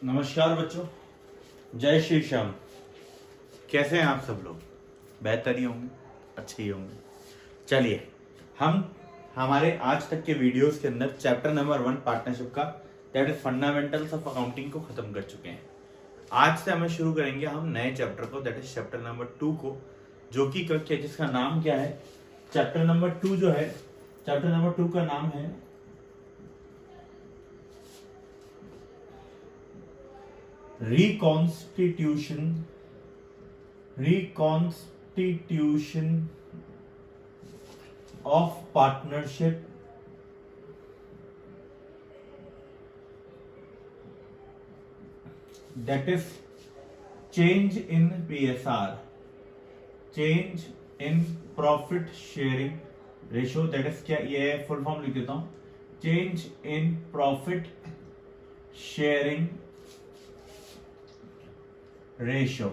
नमस्कार बच्चों, जय श्री श्याम। कैसे हैं आप सब लोग? बेहतर ही होंगे, अच्छे ही होंगे। चलिए, हम हमारे आज तक के वीडियोस के अंदर चैप्टर नंबर 1 पार्टनरशिप का that is fundamentals of accounting को खत्म कर चुके हैं। आज से हमें शुरू करेंगे हम नए चैप्टर को, दैट इज चैप्टर नंबर 2 को, जो कि जिसका नाम क्या है? चैप्टर नंबर 2 जो है, चैप्टर नंबर 2 का नाम है reconstitution of partnership that is change in PSR, change in profit sharing ratio, that is क्या ये फुल फॉर्म लिख देता हूं, change in profit sharing ratio.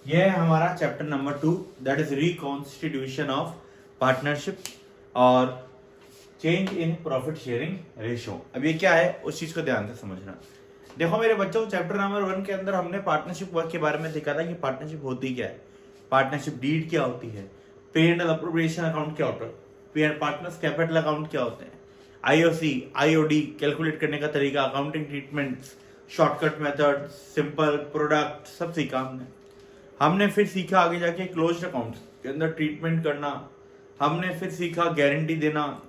यह है हमारा chapter number 2, that is reconstitution of partnership और change in profit sharing ratio. अब ये क्या है उस चीज को ध्यान से समझना। देखो मेरे बच्चों, चैप्टर नंबर 1 के अंदर हमने पार्टनरशिप वर्क के बारे में सीखा था कि पार्टनरशिप होती क्या है, पार्टनरशिप डीड क्या होती है, पे एंड अप्रोप्रिएशन अकाउंट क्या होता है, पार्टनर्स कैपिटल अकाउंट क्या होते हैं, आईओसी आईओडी कैलकुलेट करने का तरीका, accounting treatments, shortcut method, simple product, सब सीखा हमने फिर सीखा आगे जाके क्लोज्ड अकाउंट के अंदर ट्रीटमेंट करना, हमने फिर सीखा गारंटी देना।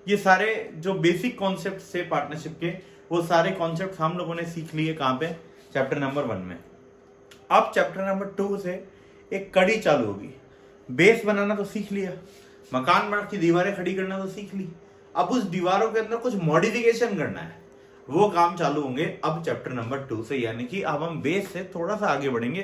ये सारे जो बेसिक कॉन्सेप्ट थे पार्टनरशिप के, वो सारे कॉन्सेप्ट हम लोगों ने सीख लिए कहाँ पे? चैप्टर नंबर 1 में। अब चैप्टर नंबर 2 से एक कड़ी चालू होगी। बेस बनाना तो सीख लिया, मकान बना की दीवारें खड़ी करना तो सीख ली, अब उस दीवारों के अंदर कुछ मॉडिफिकेशन करना है, वो काम चालू होंगे अब चैप्टर नंबर 2 से। यानी कि अब हम बेस से थोड़ा सा आगे बढ़ेंगे,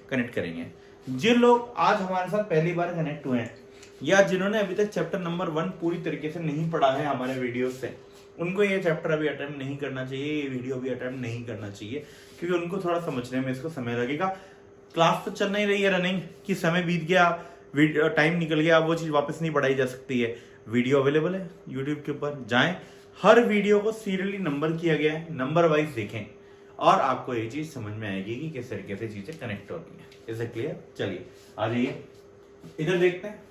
कनेक्ट करेंगे। जिन लोग आज हमारे साथ पहली बार कनेक्ट हुए हैं या जिन्होंने अभी तक चैप्टर नंबर 1 पूरी तरीके से नहीं पढ़ा है हमारे वीडियो से, उनको ये चैप्टर अभी अटेम्प्ट नहीं करना चाहिए, ये वीडियो भी अटेम्प्ट नहीं करना चाहिए, क्योंकि उनको थोड़ा समझने में इसको समय लगेगा। क्लास तो चल नहीं रही है रनिंग कि समय बीत गया, टाइम निकल गया, वो चीज वापस नहीं पढ़ाई जा सकती है। वीडियो अवेलेबल है यूट्यूब के ऊपर, जाएं, हर वीडियो को सीरियली नंबर किया गया है, नंबर वाइज देखें और आपको ये चीज समझ में आएगी कि किस तरीके से चीजें कनेक्ट होती हैं। Is it clear? चलिए आ जाइए, इधर देखते हैं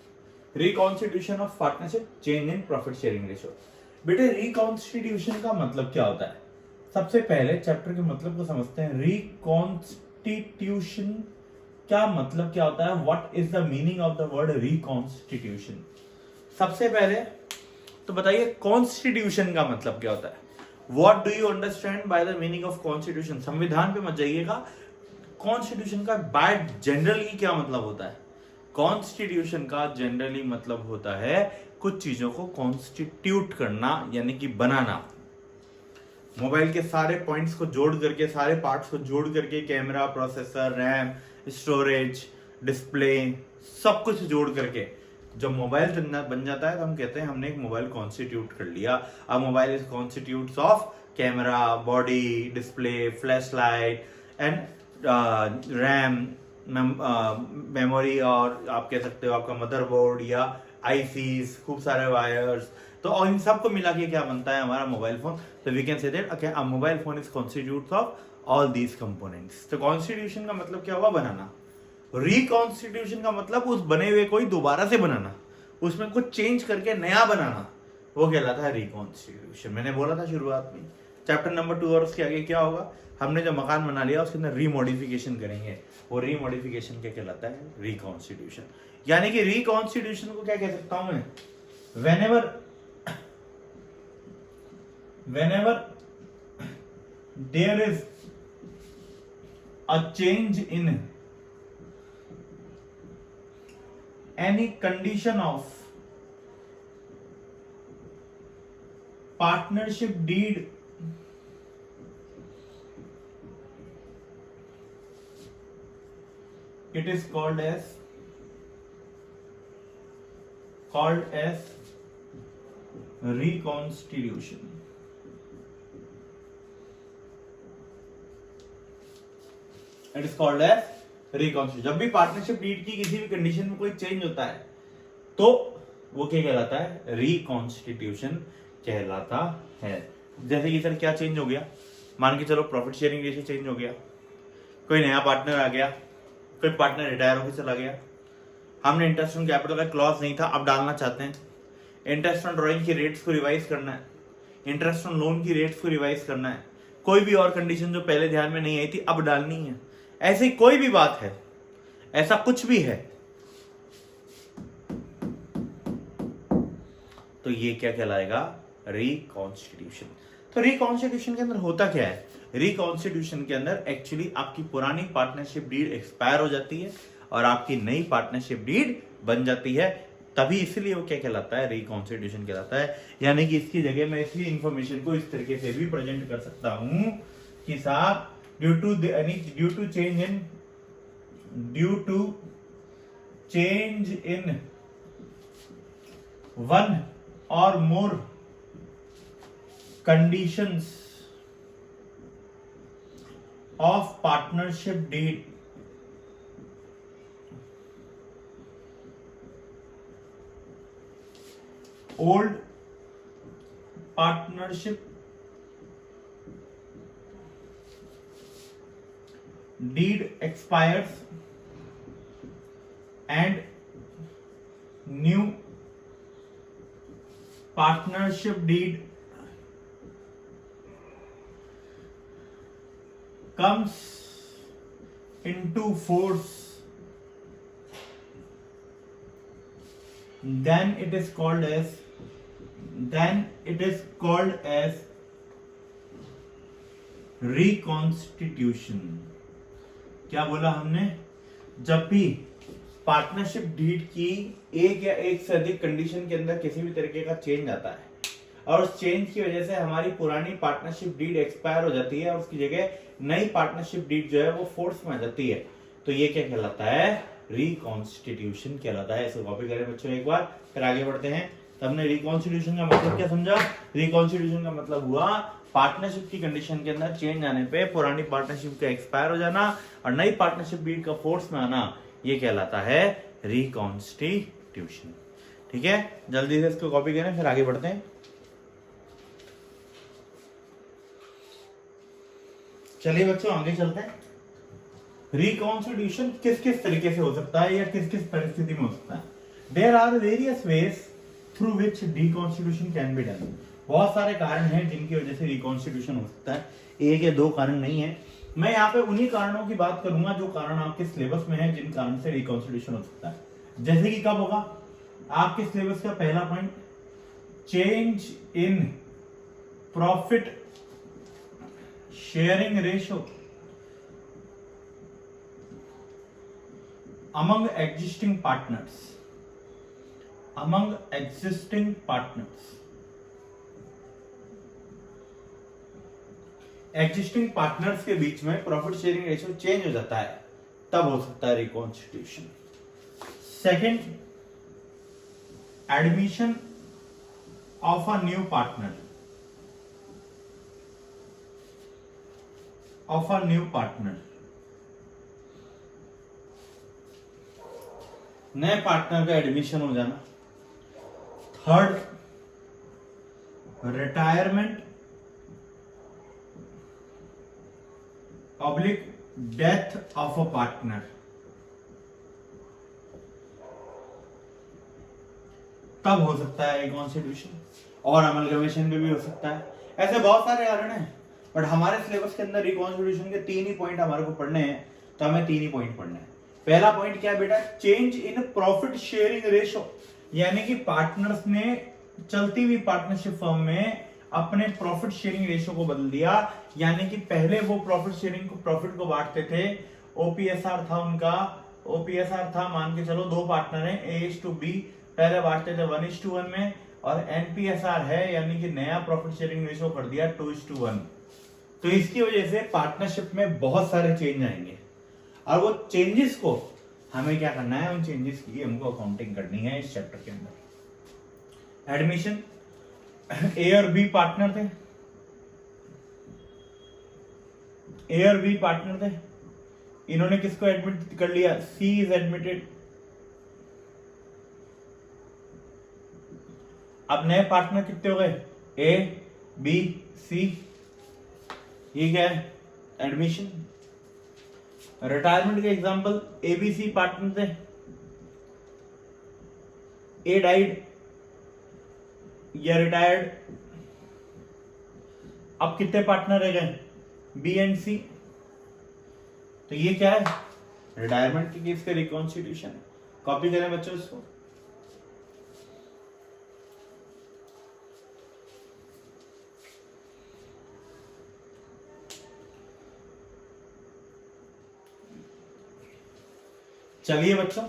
reconstitution of partnership, change in profit sharing ratio. बेटे रिकॉन्स्टिट्यूशन का मतलब क्या होता है? सबसे पहले चैप्टर के मतलब को समझते हैं। रिकॉन्स्टिट्यूशन का मतलब क्या होता है? What is the meaning of the word reconstitution? सबसे पहले तो बताइए कॉन्स्टिट्यूशन का मतलब क्या होता है? What do you understand by the meaning of constitution? संविधान पे मत जाइएगा, कॉन्स्टिट्यूशन का बाय जनरली क्या मतलब होता है? कॉन्स्टिट्यूशन का जनरली मतलब होता है कुछ चीजों को कॉन्स्टिट्यूट करना, यानी कि बनाना। मोबाइल के सारे पॉइंट्स को जोड़ करके, सारे पार्ट्स को जोड़ करके, camera, processor, RAM, storage, display, सब कुछ जोड़ करके जब मोबाइल बन जाता है तो हम कहते हैं हमने एक मोबाइल कॉन्स्टिट्यूट कर लिया। अब mobile is constitutes of camera, body, display, flash light and RAM, memory, और आप कह सकते हो आपका मदरबोर्ड या आईसीज, खूब सारे वायर्स। तो इन सबको मिला के क्या बनता है हमारा मोबाइल फोन? तो we can say that okay, a mobile phone is constitutes of all these components. तो कॉन्स्टिट्यूशन का मतलब क्या हुआ? बनाना। रिकॉन्स्टिट्यूशन का मतलब उस बने हुए को ही दोबारा से बनाना, उसमें कुछ चेंज करके नया बनाना, वो कहलाता है रिकॉन्स्टिट्यूशन। मैंने बोला था शुरुआत में चैप्टर नंबर 2 और उसके आगे क्या होगा? हमने जो मकान बना लिया उसके अंदर रीमॉडिफिकेशन करेंगे, वो रीमॉडिफिकेशन क्या कहलाता है? रिकॉन्स्टिट्यूशन। यानी कि रिकॉन्स्टिट्यूशन को क्या कह सकता हूं मैं? whenever there is a change in any condition of partnership deed, it is called as reconstitution. It is called as reconstitution. जब भी पार्टनरशिप डीड की किसी भी कंडीशन में कोई चेंज होता है तो वो क्या कहलाता है? रिकॉन्स्टिट्यूशन कहलाता है। जैसे कि सर क्या चेंज हो गया, मान के चलो प्रॉफिट शेयरिंग रेशियो चेंज हो गया, कोई नया पार्टनर आ गया, कोई पार्टनर रिटायर होकर चला गया, हमने इंटरेस्ट ऑन कैपिटल का क्लॉज नहीं था अब डालना चाहते हैं, इंटरेस्ट ऑन ड्रॉइंग की रेट्स को रिवाइज करना है, इंटरेस्ट ऑन लोन की रेट्स को रिवाइज करना है, कोई भी और कंडीशन जो पहले ध्यान में नहीं आई थी अब डालनी है, ऐसी कोई भी बात है, ऐसा कुछ भी है, तो ये क्या कहलाएगा, रिकॉन्स्टिट्यूशन। तो रिकॉन्स्टिट्यूशन के अंदर होता क्या है, रिकॉन्स्टिट्यूशन के अंदर एक्चुअली आपकी पुरानी पार्टनरशिप डीड एक्सपायर हो जाती है और आपकी नई पार्टनरशिप डीड बन जाती है, तभी इसलिए वो क्या कहलाता है, रिकॉन्स्टिट्यूशन कहलाता है। यानी कि इसकी जगह मैं इसी इंफॉर्मेशन को इस तरीके से भी प्रेजेंट कर सकता हूं कि साहब due to change in one or more conditions of partnership deed old partnership deed expires and new partnership deed comes into force, then it is called as reconstitution. क्या बोला हमने, जब भी पार्टनरशिप डीड की एक या एक से अधिक कंडीशन के अंदर किसी भी तरीके का चेंज आता है और उस चेंज की वजह से हमारी पुरानी पार्टनरशिप डीड एक्सपायर हो जाती है और उसकी जगह नई पार्टनरशिप डीड जो है वो फोर्स में आ जाती है, तो ये क्या कहलाता है, रिकॉन्स्टिट्यूशन कहलाता है। इसको कॉपी करें बच्चों एक बार, फिर आगे बढ़ते हैं। तो हमने रिकॉन्स्टिट्यूशन का मतलब क्या समझा, रिकॉन्स्टिट्यूशन का मतलब हुआ पार्टनरशिप की कंडीशन के अंदर चेंज आने पे पुरानी पार्टनरशिप का एक्सपायर हो जाना और नई पार्टनरशिप डीड का फोर्स में आना, ये कहलाता है रिकॉन्स्टिट्यूशन। ठीक है, जल्दी से इसको कॉपी करें फिर आगे बढ़ते हैं। चलिए बच्चों आगे चलते हैं। रिकॉन्स्टिट्यूशन किस किस तरीके से हो सकता है या किस किस परिस्थिति में हो सकता है। There are various ways through which reconstitution can be done. बहुत सारे कारण हैं जिनकी वजह से रिकॉन्स्टिट्यूशन हो सकता है, एक या दो कारण नहीं है। मैं यहाँ पे उन्हीं कारणों की बात करूंगा जो कारण आपके सिलेबस में है, जिन कारण से रिकॉन्स्टिट्यूशन हो सकता है। जैसे कि कब होगा, आपके सिलेबस का पहला point, change in profit sharing ratio among existing partners, existing partners के बीच में प्रॉफिट शेयरिंग रेशियो चेंज हो जाता है, तब हो सकता है reconstitution. Second, admission of a new partner, नए पार्टनर का एडमिशन हो जाना। Third, retirement oblique death of a partner, तब हो सकता है रिकॉन्स्टिट्यूशन। और अमलगमेशन में भी हो सकता है। ऐसे बहुत सारे कारण हैं, बट हमारे सिलेबस के अंदर रिकॉन्स्टिट्यूशन के 3 ही पॉइंट हमारे को पढ़ने हैं, तो हमें 3 ही पॉइंट पढ़ने हैं। पहला पॉइंट क्या है बेटा, change in profit sharing ratio, यानी कि पार्टनर्स ने चलती हुई पार्टनरशिप फर्म में अपने प्रॉफिट शेयरिंग रेशियो को बदल दिया। यानी कि पहले वो प्रॉफिट को बांटते थे, ओपीएसआर था उनका, ओपीएसआर था मान के चलो 2 पार्टनर हैं A/B, पहले बांटते थे 1:1 में, और एनपीएसआर है यानी कि नया प्रॉफिट शेयरिंग रेशियो कर दिया 2:1। तो इसकी वजह से पार्टनरशिप में बहुत सारे चेंज आएंगे और वो चेंजेस को हमें क्या करना है, उन चेंजेस की हमको अकाउंटिंग करनी है इस चैप्टर के अंदर। एडमिशन, ए और बी पार्टनर थे, इन्होंने किसको एडमिट कर लिया, सी इज एडमिटेड। अब नए पार्टनर कितने हो गए, ए, बी, सी, ये क्या है, एडमिशन। रिटायरमेंट के example A B C partner थे, ए डाइड या रिटायर्ड, अब कितने पार्टनर रह गए, बी एंड सी। तो ये क्या है, रिटायरमेंट के केस का रिकॉन्स्टिट्यूशन है। कॉपी करें बच्चों इसको। चलिए बच्चों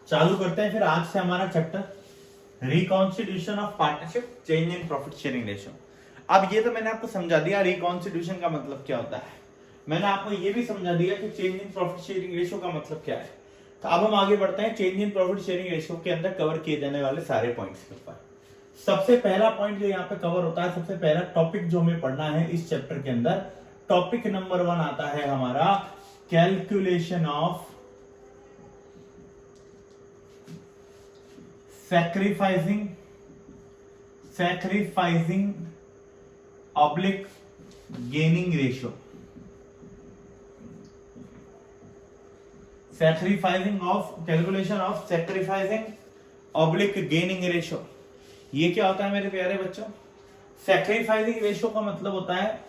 चालू करते हैं फिर आज से हमारा chapter reconstitution of partnership, change in profit sharing ratio. अब ये तो मैंने आपको समझा दिया रिकॉन्स्टिट्यूशन का मतलब क्या होता है, मैंने आपको ये भी समझा दिया कि change in profit sharing ratio का मतलब क्या है। तो अब हम आगे बढ़ते हैं change in profit sharing ratio के अंदर कवर किए जाने वाले सारे पॉइंट्स के ऊपर। सबसे पहला पॉइंट जो यहाँ पे कवर होता है, सबसे पहला टॉपिक जो हमें पढ़ना है इस चैप्टर के अंदर, टॉपिक नंबर 1 आता है हमारा calculation of sacrificing oblique gaining ratio. Calculation of sacrificing oblique gaining ratio. ये क्या होता है मेरे प्यारे बच्चों, सैक्रिफाइसिंग रेशियो का मतलब होता है,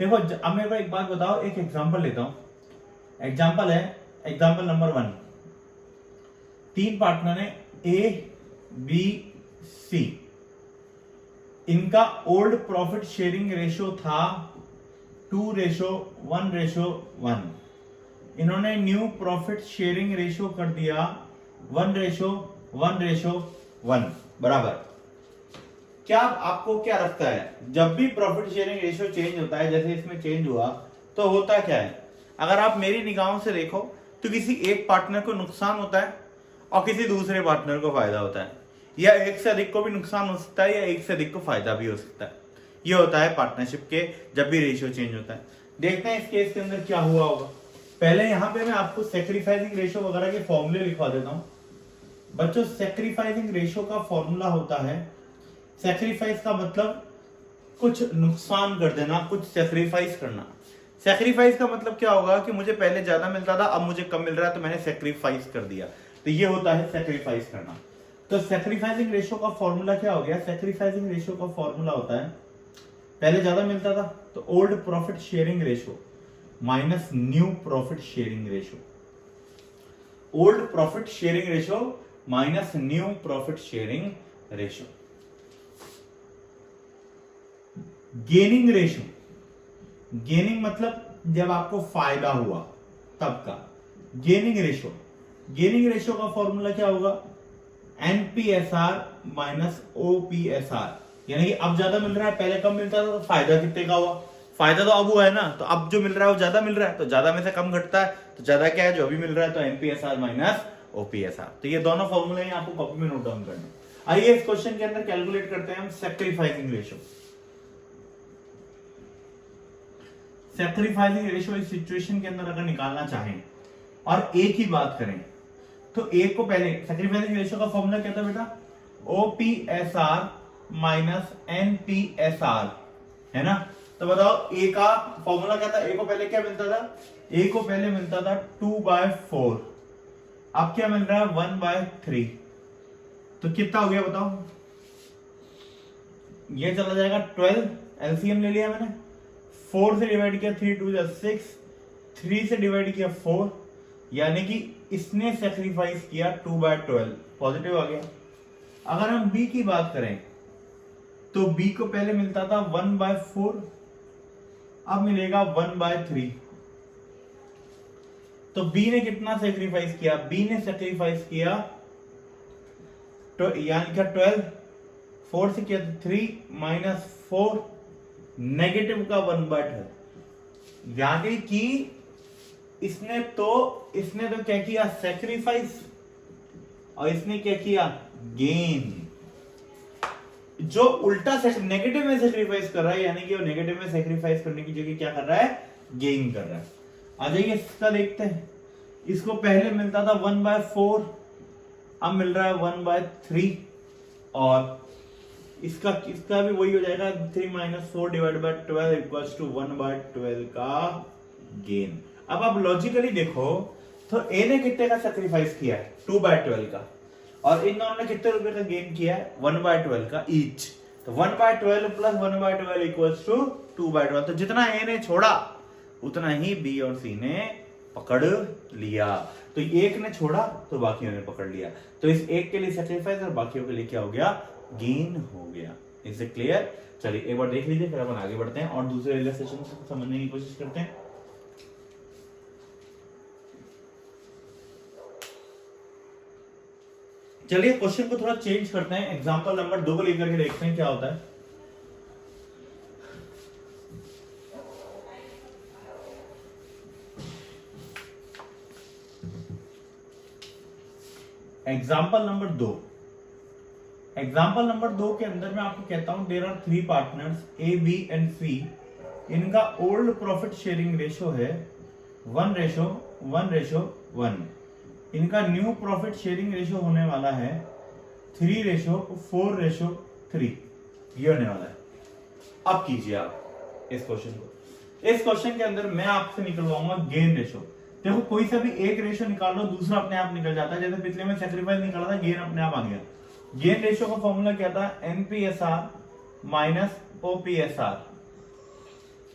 देखो अब मेरे को एक बात बताओ, एक एग्जांपल लेता हूं। एग्जांपल है, एग्जांपल नंबर 1, 3 पार्टनर है ए बी सी, इनका ओल्ड प्रॉफिट शेयरिंग रेशियो था 2:1:1। इन्होंने न्यू प्रॉफिट शेयरिंग रेशियो कर दिया 1:1:1 बराबर। क्या आपको क्या लगता है, जब भी प्रॉफिट शेयरिंग रेशियो चेंज होता है, जैसे इसमें चेंज हुआ, तो होता क्या है, अगर आप मेरी निगाहों से देखो तो किसी एक पार्टनर को नुकसान होता है और किसी दूसरे पार्टनर को फायदा होता है, या एक से अधिक को भी नुकसान हो सकता है या एक से अधिक को फायदा भी हो सकता है। ये होता है पार्टनरशिप के जब भी रेशियो चेंज होता है। देखते हैं इस केस के अंदर क्या हुआ होगा। पहले यहां पे मैं आपको सैक्रिफाइसिंग रेशियो वगैरह के फॉर्मूले लिखवा देता हूं बच्चों। सैक्रिफाइसिंग रेशियो का फॉर्मूला होता है, सैक्रिफाइस का मतलब कुछ नुकसान कर देना, कुछ सैक्रिफाइस करना। सैक्रिफाइस का मतलब क्या होगा कि मुझे पहले ज्यादा मिलता था, अब मुझे कम मिल रहा है, तो मैंने सैक्रिफाइस कर दिया। तो ये होता है सैक्रिफाइस करना। तो सैक्रिफाइसिंग रेशियो का फॉर्मूला क्या हो गया, सैक्रिफाइसिंग रेशियो का फॉर्मूला होता है, पहले ज्यादा मिलता था तो old profit sharing ratio minus new profit sharing ratio, old profit sharing ratio minus new profit sharing ratio. Gaining ratio, gaining मतलब जब आपको फायदा हुआ तब का गेनिंग रेशियो। गेनिंग रेशियो का फॉर्मूला क्या होगा, एनपीएसआर माइनस ओपीएसआर, यानी कि अब ज्यादा मिल रहा है, पहले कम मिलता था, तो फायदा कितने का हुआ, फायदा तो अब हुआ है ना, तो अब जो मिल रहा है वो ज्यादा मिल रहा है, तो ज्यादा में से कम घटता है, तो ज्यादा क्या है, जो अभी मिल रहा है, तो एनपीएसआर माइनस ओपीएसआर। तो ये दोनों फॉर्मूले हैं, आपको कॉपी में नोट डाउन करना। आइए इस क्वेश्चन के अंदर कैलकुलेट करते हैं हम सैक्रिफाइसिंग रेशियो। सैक्रिफाइसिंग रेशियो इस सिचुएशन के अंदर अगर निकालना चाहें और एक ही बात करें, तो एक को पहले सैक्रिफाइसिंग रेशियो का फॉर्मूला क्या था बेटा, ओपीएसआर माइनस एनपीएसआर, है ना। तो बताओ ए का फॉर्मूला क्या था, ए को पहले क्या मिलता था, ए को पहले मिलता था 2/4, अब क्या मिल रहा है 1/3, तो कितना हो गया बताओ, ये चला जाएगा 12, एलसीएम ले लिया मैंने, 4 से डिवाइड किया 3 2 6, 3 से डिवाइड किया 4, यानी कि इसने सैक्रिफाइस किया 2/12, पॉजिटिव आ गया। अगर हम बी की बात करें तो बी को पहले मिलता था 1/4, अब मिलेगा 1/3, तो बी ने कितना सैक्रिफाइस किया, बी ने सैक्रिफाइस किया तो यानी क्या 12, 4 से किया 3 माइनस 4, नेगेटिव का 1/12, यानी कि इसने तो क्या किया, सैक्रिफाइस, और इसने क्या किया, गेन। जो उल्टा नेगेटिव में सैक्रिफाइस कर रहा है, यानी कि वो नेगेटिव में सैक्रिफाइस करने की जगह क्या कर रहा है, गेन कर रहा है। आ जाइए इसका देखते हैं, इसको पहले मिलता था 1/4, अब मिल रहा है 1/3, और इसका भी वही हो जाएगा 3 - 4 डिवाइड बाय 12 इक्वल्स टू 1/12 का गेन। अब आप लॉजिकली देखो तो ए ने कितने का सैक्रिफाइस किया है 2/12 का, और इन दोनों ने कितने रुपए का गेन किया है 1/12 का ईच। तो 1/12 प्लस 1/12 इक्वल्स टू 2/12। तो जितना ए ने छोड़ा उतना ही बी और सी ने पकड़ लिया। तो एक ने छोड़ा तो बाकियों ने पकड़ लिया। तो इस एक के लिए सैक्रिफाइस और बाकियों के लिए क्या हो गया, गेन हो गया। Is it clear? चलिए एक बार देख लीजिए, फिर अपन आगे बढ़ते हैं और दूसरे रिलेशन को समझने की कोशिश करते हैं। चलिए क्वेश्चन को थोड़ा चेंज करते हैं, एग्जांपल नंबर 2 को लेकर के देखते हैं क्या होता है। एग्जाम्पल नंबर 2, एग्जाम्पल नंबर 2 के अंदर मैं आपको कहता हूं there are 3 partners A B and C. इनका ओल्ड प्रॉफिट शेयरिंग रेशो है 1:1:1। इनका न्यू प्रॉफिट शेयरिंग रेशो होने वाला है 3:4:3। ये होने वाला है। अब कीजिए आप इस क्वेश्चन को। इस क्वेश्चन के अंदर मैं आपसे निकलवाऊंगा गेन रेशो। देखो कोई सा भी एक रेशो निकाल लो, दूसरा अपने आप निकल जाता है। जैसे पिछले में सैक्रिफाइस निकाला था, गेन अपने आप आ गया। गेन रेशो का फॉर्मूला क्या था, एनपीएसआर माइनस ओपीएसआर।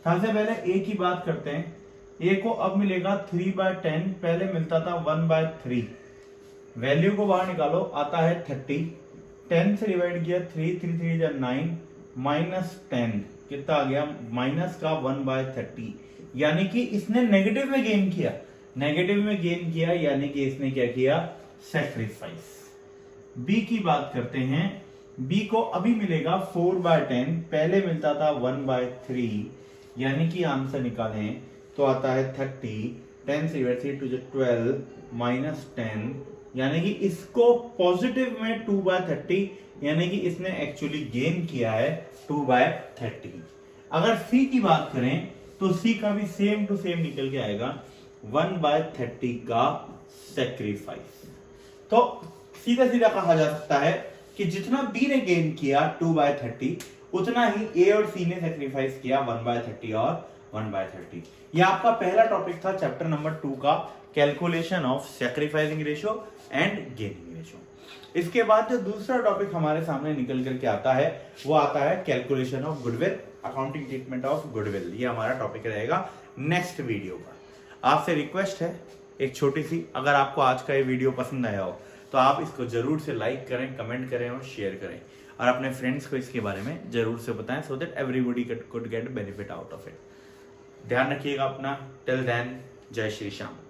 सबसे पहले ए की बात करते हैं। ए को अब मिलेगा 3/10, पहले मिलता था 1/3। वैल्यू को बाहर निकालो, आता है 30। 10 से डिवाइड किया 3, 3 3 जा 9 माइनस 10 कितना आ गया, माइनस का 1/30। यानी कि इसने नेगेटिव में गेन किया, नेगेटिव में गेन किया, यानी कि इसने क्या किया, सैक्रिफाइस। बी की बात करते हैं। बी को अभी मिलेगा 4/10, पहले मिलता था 1/3, यानी कि आंसर निकालें तो आता है 30। 10 से 3 to 12 माइनस 10, यानी कि इसको पॉजिटिव में 2/30, यानी कि इसने एक्चुअली गेन किया है 2/30। अगर सी की बात करें तो सी का भी सेम टू सेम निकल के आएगा 1/30 का सैक्रिफाइस। तो सीधा सीधा कहा जा सकता है कि जितना बी ने गेन किया 2/30, उतना ही ए और सी ने सैक्रिफाइस किया 1/30 और 1/30। यह आपका पहला टॉपिक था चैप्टर नंबर 2 का, calculation of sacrificing ratio and gaining ratio. इसके बाद जो दूसरा टॉपिक हमारे सामने निकल करके आता है वो आता है calculation of goodwill, accounting treatment of goodwill. ये हमारा टॉपिक रहेगा नेक्स्ट वीडियो का। आपसे रिक्वेस्ट है एक छोटी सी, अगर आपको आज का ये वीडियो पसंद आया हो तो आप इसको जरूर से लाइक करें, कमेंट करें और शेयर करें, और अपने फ्रेंड्स को इसके बारे में जरूर से बताएं, so that everybody could get benefit out of it. ध्यान रखिएगा अपना। टिल देन, जय श्री श्याम।